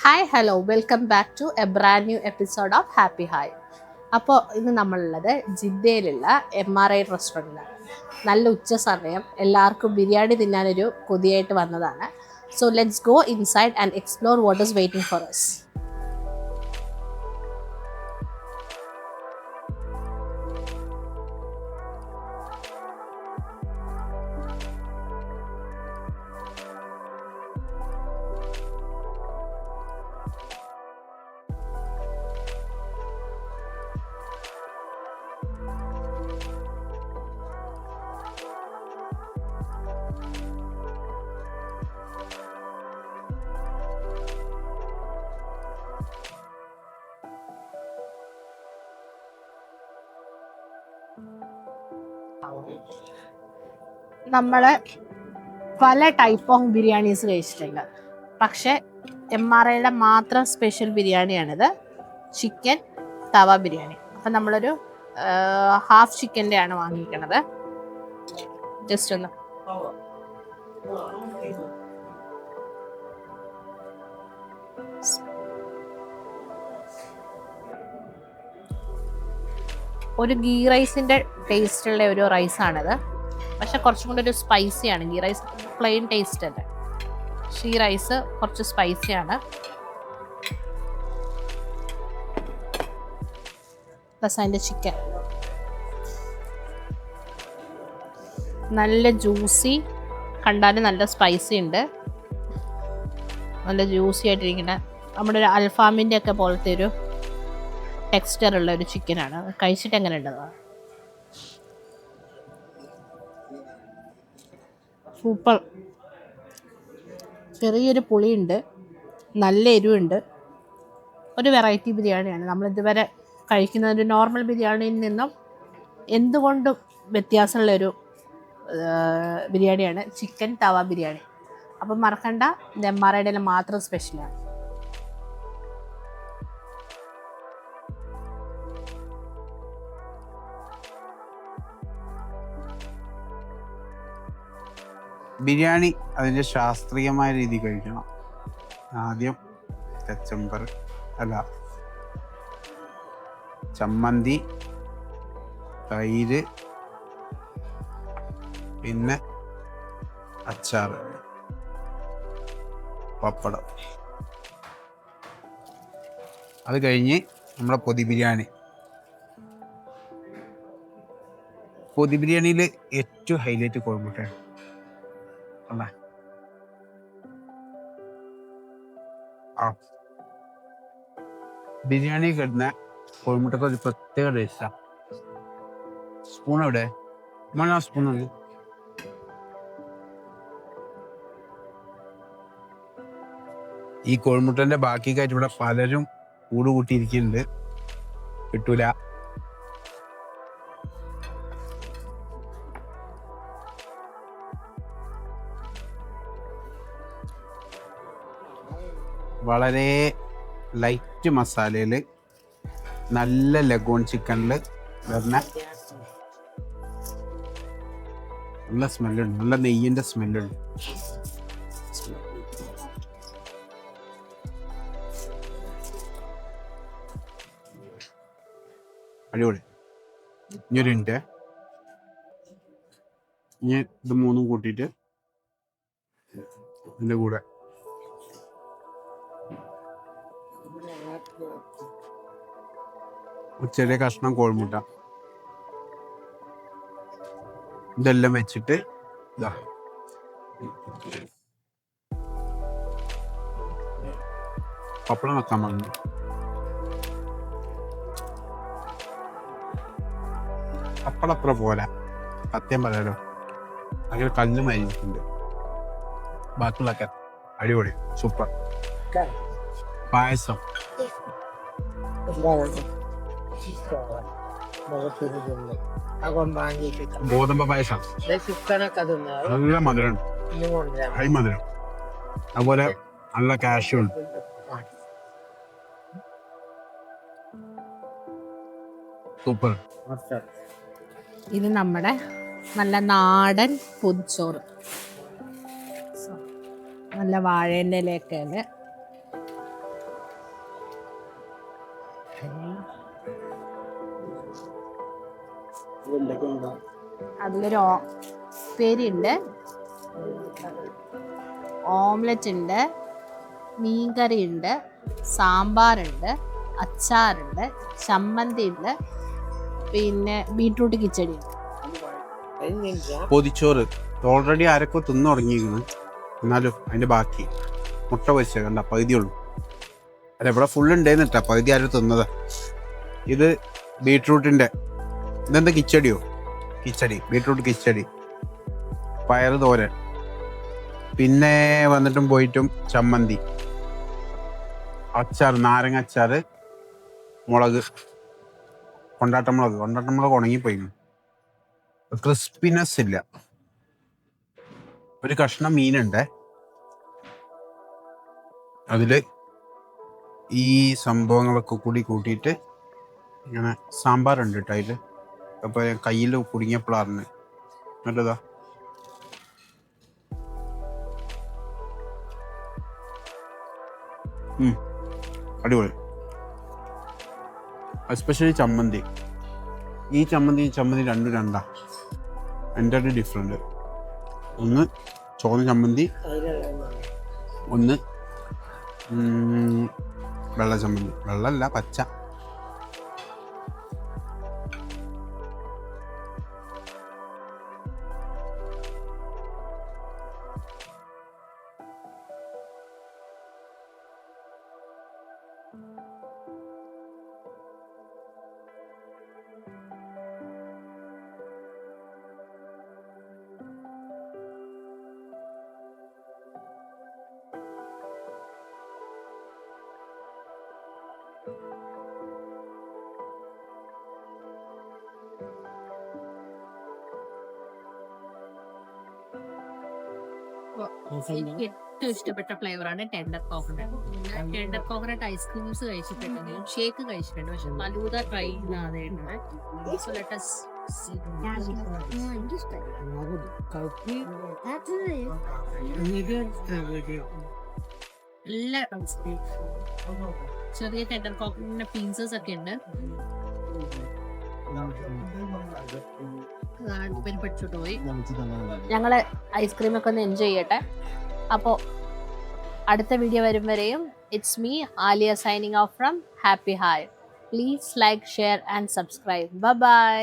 Hi hello welcome back to a brand new episode of happy hi. അപ്പോൾ ഇന്ന് നമ്മളുള്ളത് ജിദ്ദയിലുള്ള MRI റെസ്റ്റോറൻറ്റിലാണ്. നല്ല ഉച്ച സമയം, എല്ലാവർക്കും ബിരിയാണി തിന്നാനൊരു കൊതിയായിട്ട് വന്നതാണ്. So let's go inside and explore what is waiting for us. നമ്മൾ പല ടൈപ്പ് ഓഫ് ബിരിയാണീസ് കഴിച്ചിട്ടുണ്ട്, പക്ഷേ MRIയുടെ മാത്രം സ്പെഷ്യൽ ബിരിയാണിയാണിത്, ചിക്കൻ തവ ബിരിയാണി. അപ്പം നമ്മളൊരു ഹാഫ് ചിക്കൻ്റെ ആണ് വാങ്ങിയിരിക്കുന്നത്. ജസ്റ്റ് ഒന്ന് ഒരു ഗീ റൈസിൻ്റെ ടേസ്റ്റുള്ള ഒരു റൈസാണിത്. പക്ഷെ കുറച്ചും കൂടി ഒരു സ്പൈസിയാണ്. ഗീ റൈസ് പ്ലെയിൻ ടേസ്റ്റ് അല്ലേ, പക്ഷേ ഈ റൈസ് കുറച്ച് സ്പൈസിയാണ്. പ്ലസ് അതിൻ്റെ ചിക്കൻ നല്ല ജ്യൂസി, കണ്ടാലും നല്ല സ്പൈസി ഉണ്ട്. നല്ല ജ്യൂസി ആയിട്ടിരിക്കുന്ന നമ്മുടെ ഒരു അൽഫാമിൻ്റെ ഒക്കെ പോലത്തെ ഒരു ടെക്സ്ചർ ഉള്ള ഒരു ചിക്കനാണ്. കഴിച്ചിട്ട് എങ്ങനെ ഉണ്ടത്? സൂപ്പർ. ചെറിയൊരു പുളിയുണ്ട്, നല്ല എരിവുണ്ട്. ഒരു വെറൈറ്റി ബിരിയാണിയാണ്. നമ്മളിതുവരെ കഴിക്കുന്ന ഒരു നോർമൽ ബിരിയാണിയിൽ നിന്നും എന്തുകൊണ്ടും വ്യത്യാസമുള്ളൊരു ബിരിയാണിയാണ് ചിക്കൻ തവ ബിരിയാണി. അപ്പം മറക്കണ്ട, ഇത് MRIയുടെ മാത്രം സ്പെഷ്യലാണ്. ബിരിയാണി അതിൻ്റെ ശാസ്ത്രീയമായ രീതി കഴിക്കണം. ആദ്യം കച്ചമ്പർ ചമ്മന്തി, തൈര്, പിന്നെ അച്ചാറ്, പപ്പടം. അത് കഴിഞ്ഞ് നമ്മുടെ പൊതി ബിരിയാണി. പൊതി ബിരിയാണിയിൽ ഏറ്റവും ഹൈലൈറ്റ് കോഴിമുട്ടയാണ് അല്ലേ? ബിരിയാണി കിട്ടുന്ന കോഴിമുട്ടക്ക് ഒരു പ്രത്യേക ടേസ്റ്റാണ്. സ്പൂൺ എവിടെ? സ്പൂൺ ഉണ്ട്. ഈ കോഴിമുട്ടന്റെ ബാക്കിക്കായിട്ട് ഇവിടെ പലരും കൂട് കൂട്ടിയിരിക്കുന്നുണ്ട്, കിട്ടൂല. വളരെ ലൈറ്റ് മസാലയിൽ നല്ല ലഗോൺ ചിക്കനിൽ വരുന്ന നല്ല സ്മെല്ലുണ്ട്, നല്ല നെയ്യിൻ്റെ സ്മെല്ലുണ്ട്. അടിപൊളി. ഇനി ഒരു മിനിറ്റ്, ഇനി ഇത് മൂന്നും കൂട്ടിയിട്ട് ഇതിൻ്റെ കൂടെ ചെറിയ കഷ്ണം കോഴിമുട്ട ഇതെല്ലാം വെച്ചിട്ട് ഇതാ പപ്പടം വെക്കാൻ പറഞ്ഞു. പപ്പടം അത്ര പോലെ സത്യം പറയാലോ, അങ്ങനെ കല്ല് മരിച്ചിട്ടുണ്ട്. ബാക്കിയുള്ളൊക്കെ അടിപൊളി, സൂപ്പർ. പായസം ഗോതമ്പ് പായസം നല്ല മധുരം, ഹൈ മധുരം. അതുപോലെ നല്ല കാഷ്യൂ ഉണ്ട്. സൂപ്പർ. ഇത് നമ്മുടെ നല്ല നാടൻ പൊതിച്ചോറ്, നല്ല വാഴേൻ്റെ ഇലയൊക്കെ അതിലൊരു ഉപ്പേരിയുണ്ട്, ഓംലെറ്റ് ഉണ്ട്, മീൻകറി ഉണ്ട്, സാമ്പാറുണ്ട്, അച്ചാറുണ്ട്, ചമ്മന്തി ഉണ്ട്, പിന്നെ ബീട്രൂട്ട് കിച്ചടി ഉണ്ട്. പൊതിച്ചോറ് ഓൾറെഡി ആരൊക്കെ തിന്നു തുടങ്ങിയിരിക്കുന്നു, എന്നാലും അതിന്റെ ബാക്കി മുട്ട പൊരിച്ച കണ്ട പകുതിയുള്ളൂ. അല്ല ഇവിടെ ഫുൾ ഉണ്ടായിരുന്നിട്ടാ, പകുതി ആരും തിന്നതാ. ഇത് ബീട്രൂട്ടിന്റെ ഇതെന്താ കിച്ചടിയോ? കിച്ചടി, ബീട്രൂട്ട് കിച്ചടി, പയറ് തോരൻ, പിന്നെ വന്നിട്ടും പോയിട്ടും ചമ്മന്തി, അച്ചാർ, നാരങ്ങ അച്ചാറ്, മുളക്, കൊണ്ടാട്ടമുളക് ഉണങ്ങിപ്പോയി, ക്രിസ്പിനെസ് ഇല്ല. ഒരു കഷ്ണം മീനുണ്ട്, അതില് ഈ സംഭവങ്ങളൊക്കെ കൂടി കൂട്ടിയിട്ട് ഇങ്ങനെ സാമ്പാറുണ്ട് കേട്ടോ അതില്. അപ്പൊ കയ്യിൽ കുടുങ്ങിയപ്പോഴാണ് നല്ലതാ. അടിപൊളി. എസ്പെഷ്യലി ചമ്മന്തി, ഈ ചമ്മന്തി രണ്ടും രണ്ടാ, എൻ്റെ ഡിഫറെന്റ്. ഒന്ന് ചോന്ന ചമ്മന്തി, ഒന്ന് വെള്ള ചമ്മന്തി. വെള്ളമല്ല, പച്ച. എനിക്ക് ഏറ്റവും ഇഷ്ടപ്പെട്ട ഫ്ലേവറാണ് tender coconut. Tender coconut ice creams കഴിച്ചിട്ടുണ്ട്, ഷേക്ക് കഴിച്ചിട്ടുണ്ട്, പക്ഷെ ഫലൂദ ട്രൈ ചെയ്യാതെയുണ്ട്. So let us see. നല്ല ചെറിയ ടെൻഡർ കോക്കനട്ടിന്റെ പീസസ് ഒക്കെ ഉണ്ട്. പഠിച്ചോട്ട് പോയി ഞങ്ങള് ഐസ്ക്രീം ഒക്കെ ഒന്ന് എൻജോയ് ചെയ്യട്ടെ. അപ്പോൾ അടുത്ത വീഡിയോ വരും വരെയും it's me Aliya signing off from happy hi. Please like, share and subscribe. Bye by.